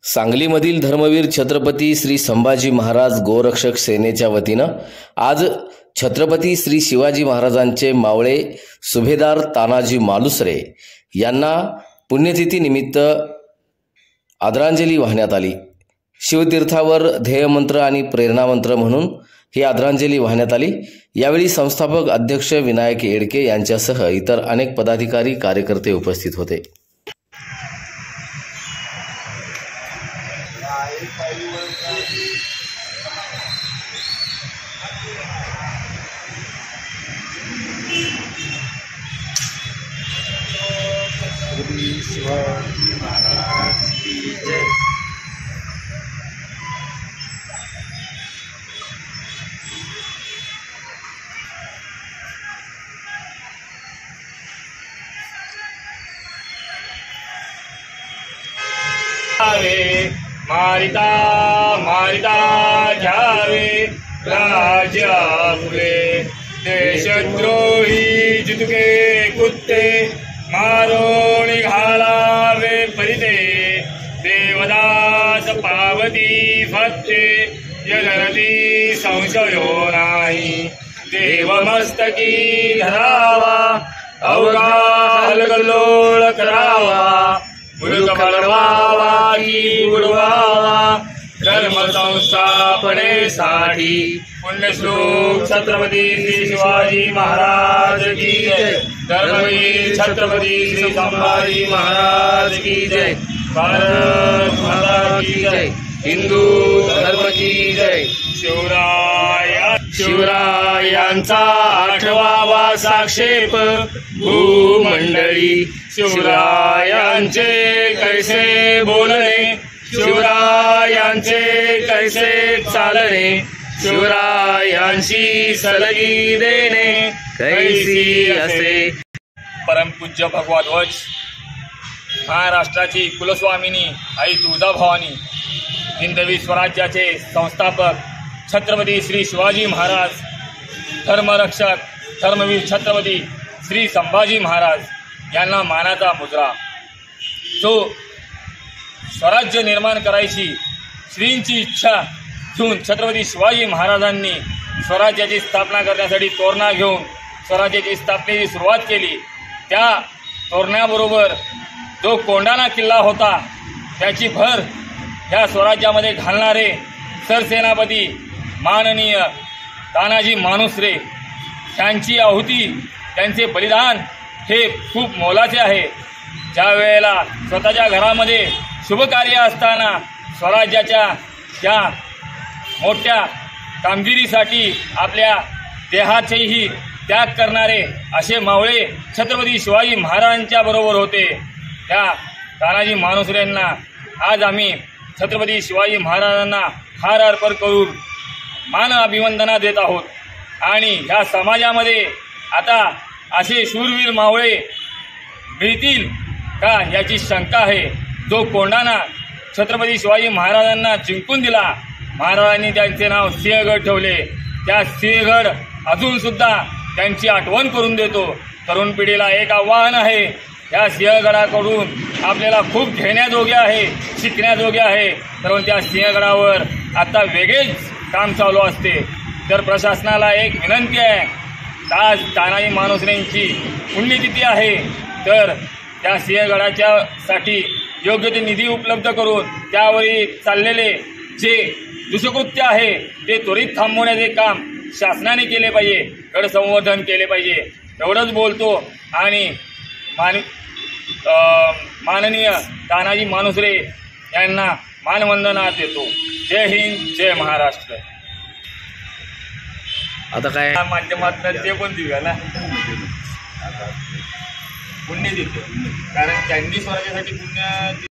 सांगलीमधील धर्मवीर छत्रपती श्री संभाजी महाराज गोरक्षक सेनेच्या वतीनं आज छत्रपती श्री शिवाजी महाराजांचे मावळे सुभेदार तानाजी मालुसरे यांना पुण्यतिथी निमित्त आदरांजली वाहण्यात आली। शिवतीर्थावर ध्येयमंत्र आणि प्रेरणामंत्र म्हणून ही आदरांजली वाहण्यात आली। यावेळी संस्थापक अध्यक्ष विनायक येडके यांच्यासह इतर अनेक पदाधिकारी कार्यकर्ते उपस्थित होते। शिवाजी महाराज की जय। मारिता मारिता घ्यावे राज्य आपले, देशद्रोही जितके कुत्ते मारून घालावे परिते, देवदास पावती फत्ते यजनती संशयो नाही, देवमस्तकी धरावा अवघा हलगल्लोळ करावा, मुलुक बळवावा की बुडवावा, धर्म संस्थापनेसाठी पुण्यश्लोक छत्रपती श्री शिवाजी महाराज की जय। धर्मवीर छत्रपती श्री संभाजी महाराज की जय। भारत माता की जय। हिंदू धर्म की जय। शिवरायांचा 8वा साक्षेप भूमंडळी, शिवरायांचे कैसे बोलणे, शिवरायांचे कैसे चालणे, शिवरायांशी सलगी देणे कैसी असे। परमपूज्य भगवा ध्वज महाराष्ट्राची कुलस्वामिनी आई तुळजाभवानी, हिंदवी स्वराज्याचे संस्थापक छत्रपती श्री शिवाजी महाराज, धर्मरक्षक धर्मवीर छत्रपती श्री संभाजी महाराज यांना मानाचा मुजरा। जो स्वराज्य निर्माण करायची श्रींची इच्छा घेऊन छत्रपती शिवाजी महाराजांनी स्वराज्याची स्थापना करण्यासाठी तोरणा घेऊन स्वराज्याची स्थापनेची सुरुवात केली। त्या तोरणाबरोबर जो कोंढाणा किल्ला होता त्याची भर ह्या स्वराज्यामध्ये घालणारे सरसेनापती माननीय तानाजी मालुसरे यांची आहुती, त्यांचे बलिदान हे खूप मोलाचे आहे। ज्या वेळेला स्वतःच्या घरामध्ये शुभकार्य असताना स्वराज्याच्या त्या मोठ्या कामगिरीसाठी आपल्या देहाचेही त्याग करणारे असे मावळे छत्रपती शिवाजी महाराजांच्या बरोबर होते। त्या तानाजी मालुसरेंना आज आम्ही छत्रपती शिवाजी महाराजांना हार अर्पण करून मान अभिवंदना देत आहोत। आणि ह्या समाजामध्ये आता असे शूरवीर मावळे मिळतील का याची शंका आहे। जो कोंढाणा छत्रपती शिवाजी महाराजांना जिंकून दिला, महाराजांनी त्यांचे नाव सिंहगड ठेवले, त्या सिंहगड अजून सुद्धा त्यांची आठवण करून देतो। तरुण पिढीला एक आव्हान आहे, या सिंहगडाकडून आपल्याला खूप घेण्याजोगे आहे, शिकण्याजोगे आहे, तर त्या सिंहगडावर आता वेगळेच काम चालू असते। तर प्रशासनाला एक विनंती आहे, आज तानाजी मालुसरेंची पुण्यतिथी आहे, तर त्या सिंहगडाच्या साठी योग्य ते निधी उपलब्ध करून त्यावरील चाललेले जे दुष्कृत्य आहे ते त्वरित थांबवण्याचे काम शासनाने केले पाहिजे, गड संवर्धन केले पाहिजे, एवढंच बोलतो आणि माननीय तानाजी मालुसरे यांना मानवंदना देतो। जय हिंद, जय महाराष्ट्र। आता काय माध्यमातून ते पण देऊया ना, पुण्य देतो, कारण त्यांनी स्वराज्यासाठी पुण्य